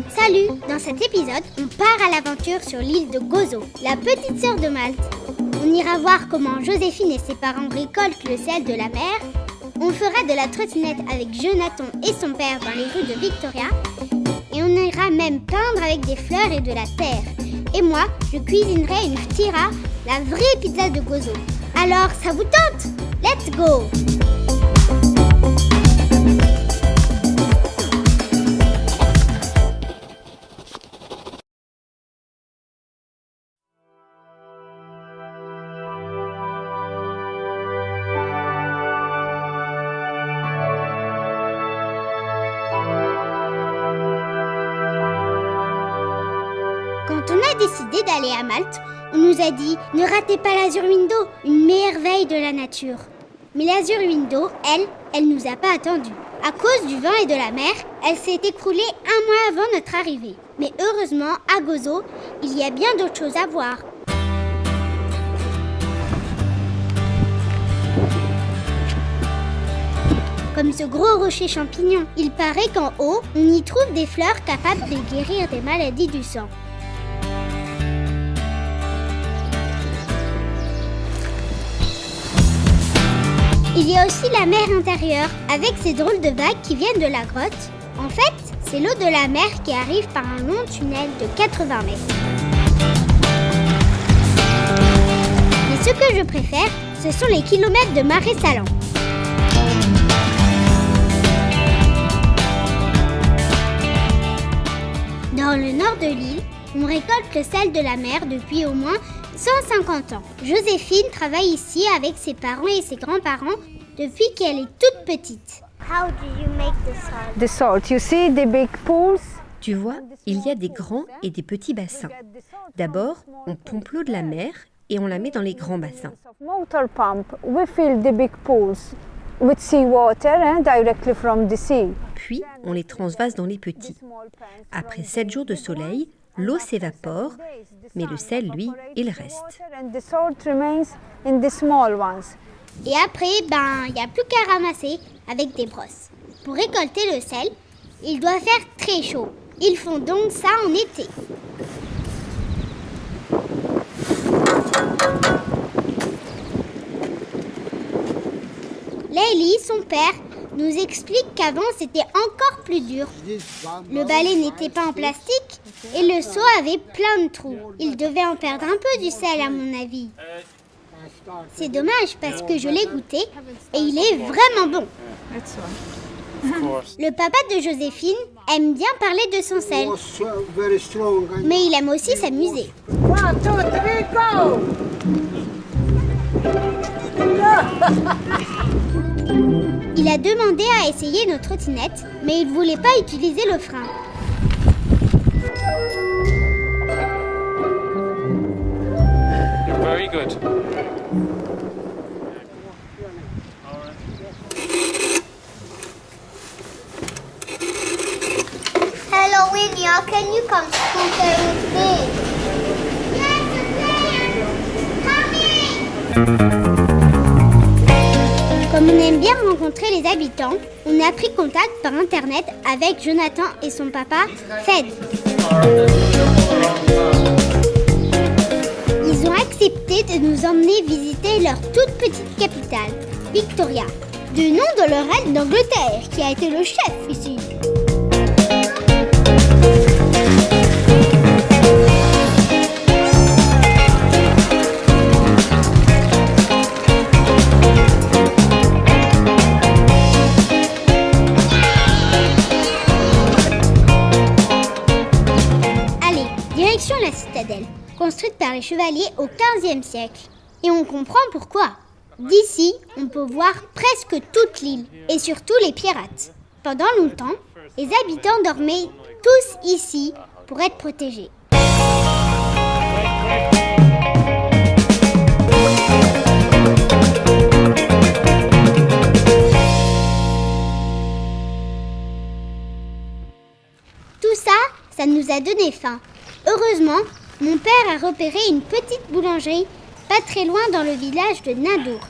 Salut! Dans cet épisode, on part à l'aventure sur l'île de Gozo, la petite sœur de Malte. On ira voir comment Joséphine et ses parents récoltent le sel de la mer. On fera de la trottinette avec Jonathan et son père dans les rues de Victoria. Et on ira même peindre avec des fleurs et de la terre. Et moi, je cuisinerai une ftira, la vraie pizza de Gozo. Alors, ça vous tente? Let's go! Quand on a décidé d'aller à Malte, on nous a dit « Ne ratez pas l'Azur Window, une merveille de la nature ». Mais l'Azur Window, elle nous a pas attendus. À cause du vent et de la mer, elle s'est écroulée un mois avant notre arrivée. Mais heureusement, à Gozo, il y a bien d'autres choses à voir. Comme ce gros rocher champignon. Il paraît qu'en haut, on y trouve des fleurs capables de guérir des maladies du sang. Il y a aussi la mer intérieure, avec ces drôles de vagues qui viennent de la grotte. En fait, c'est l'eau de la mer qui arrive par un long tunnel de 80 mètres. Mais ce que je préfère, ce sont les kilomètres de marais salants. Dans le nord de l'île, on récolte le sel de la mer depuis au moins 150 ans. Joséphine travaille ici avec ses parents et ses grands-parents depuis qu'elle est toute petite. How do you make the salt? You see the big pools? Tu vois, il y a des grands et des petits bassins. D'abord, on pompe l'eau de la mer et on la met dans les grands bassins. Motor pump, we fill the big pools with seawater directly from the sea. Puis, on les transvase dans les petits. Après 7 jours de soleil, l'eau s'évapore, mais le sel, lui, il reste. Et après, il n'y a plus qu'à ramasser avec des brosses. Pour récolter le sel, il doit faire très chaud. Ils font donc ça en été. Leili, son père, nous explique qu'avant c'était encore plus dur. Le balai n'était pas en plastique et le seau avait plein de trous. Il devait en perdre un peu du sel à mon avis. C'est dommage parce que je l'ai goûté et il est vraiment bon. Le papa de Joséphine aime bien parler de son sel, mais il aime aussi s'amuser. 1, 2, 3, go! Il a demandé à essayer nos trottinettes, mais il ne voulait pas utiliser le frein. You're very good. Hello, Winya, can you come scooter with me? Yes, coming! Comme on aime bien rencontrer les habitants, on a pris contact par internet avec Jonathan et son papa, Fed. Ils ont accepté de nous emmener visiter leur toute petite capitale, Victoria, du nom de leur reine d'Angleterre, qui a été le chef ici. Direction la citadelle, construite par les chevaliers au XVe siècle. Et on comprend pourquoi. D'ici, on peut voir presque toute l'île, et surtout les pirates. Pendant longtemps, les habitants dormaient tous ici pour être protégés. Tout ça, ça nous a donné faim. Heureusement, mon père a repéré une petite boulangerie pas très loin dans le village de Nadour,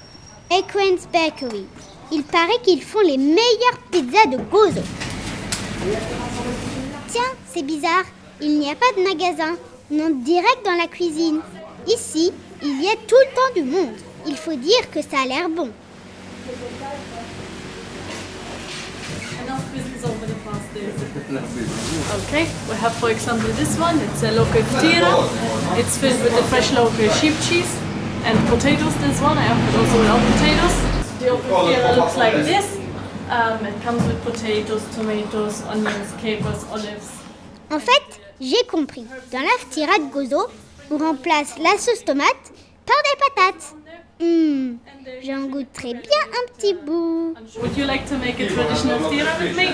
Equens Bakery. Il paraît qu'ils font les meilleures pizzas de Gozo. Tiens, c'est bizarre, il n'y a pas de magasin. On entre direct dans la cuisine. Ici, il y a tout le temps du monde. Il faut dire que ça a l'air bon. Okay, we have for example this one, it's a local tira. It's filled with the fresh local sheep cheese and potatoes, this one. I have it also without potatoes. The local tira looks like this. It comes with potatoes, tomatoes, onions, capers, olives. En fait, j'ai compris. Dans la ftira de Gozo, on remplace la sauce tomate par des patates. J'en goûterai bien un petit bout. Would you like to make a traditional tira with me?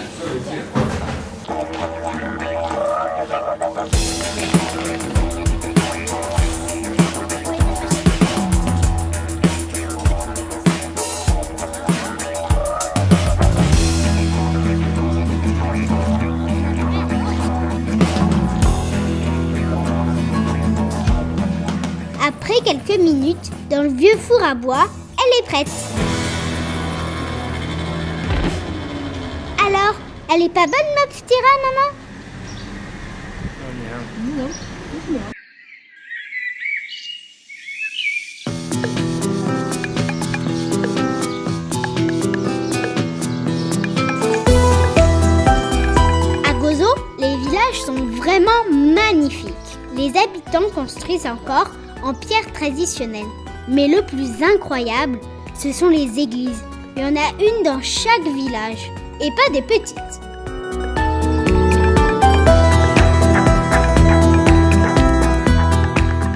Après quelques minutes, dans le vieux four à bois, elle est prête. Alors, elle est pas bonne ma ftira, maman? À Gozo, les villages sont vraiment magnifiques. Les habitants construisent encore en pierre traditionnelle. Mais le plus incroyable, ce sont les églises. Il y en a une dans chaque village, et pas des petites.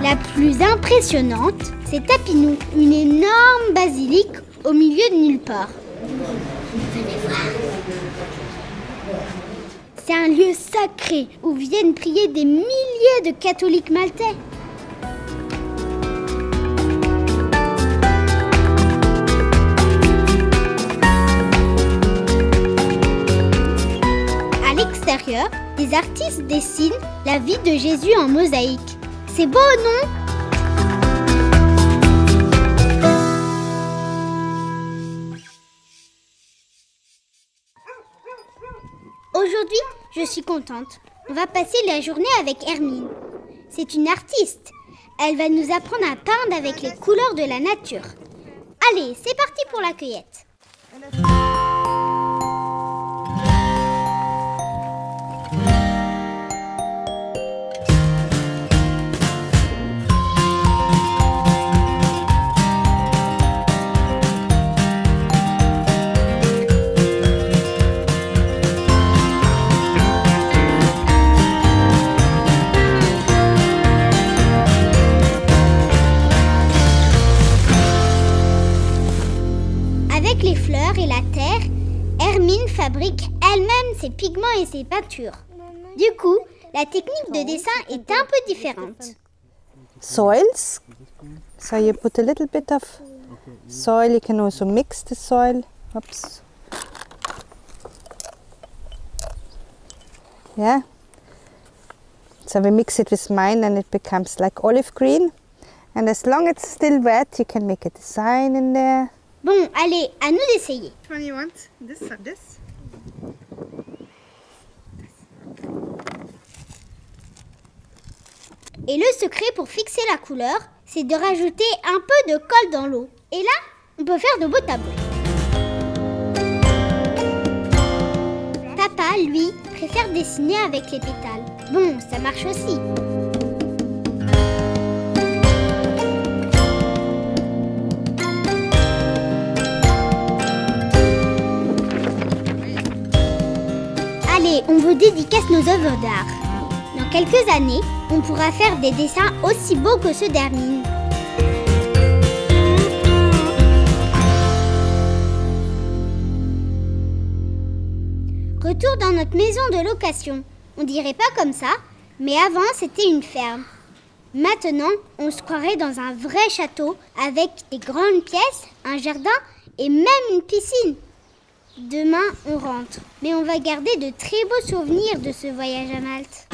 La plus impressionnante, c'est Tapinou, une énorme basilique au milieu de nulle part. Venez voir. C'est un lieu sacré où viennent prier des milliers de catholiques maltais. À l'extérieur, des artistes dessinent la vie de Jésus en mosaïque. C'est beau, non ? Aujourd'hui, je suis contente. On va passer la journée avec Hermine. C'est une artiste. Elle va nous apprendre à peindre avec les couleurs de la nature. Allez, c'est parti pour la cueillette. Avec les fleurs et la terre, Hermine fabrique elle-même ses pigments et ses peintures. Du coup, la technique de dessin est un peu différente. Soils. So you put a little bit of soil. You can also mix the soil. Oops. Yeah. So we mix it with mine and it becomes like olive green. And as long as it's still wet, you can make a design in there. Bon, allez, à nous d'essayer. Which one you want? This or this? Et le secret pour fixer la couleur, c'est de rajouter un peu de colle dans l'eau. Et là, on peut faire de beaux tableaux. Papa, lui, préfère dessiner avec les pétales. Bon, ça marche aussi. Allez, on vous dédicace nos œuvres d'art. Dans quelques années, on pourra faire des dessins aussi beaux que ceux d'Hermine. Retour dans notre maison de location. On dirait pas comme ça, mais avant c'était une ferme. Maintenant, on se croirait dans un vrai château avec des grandes pièces, un jardin et même une piscine. Demain, on rentre, mais on va garder de très beaux souvenirs de ce voyage à Malte.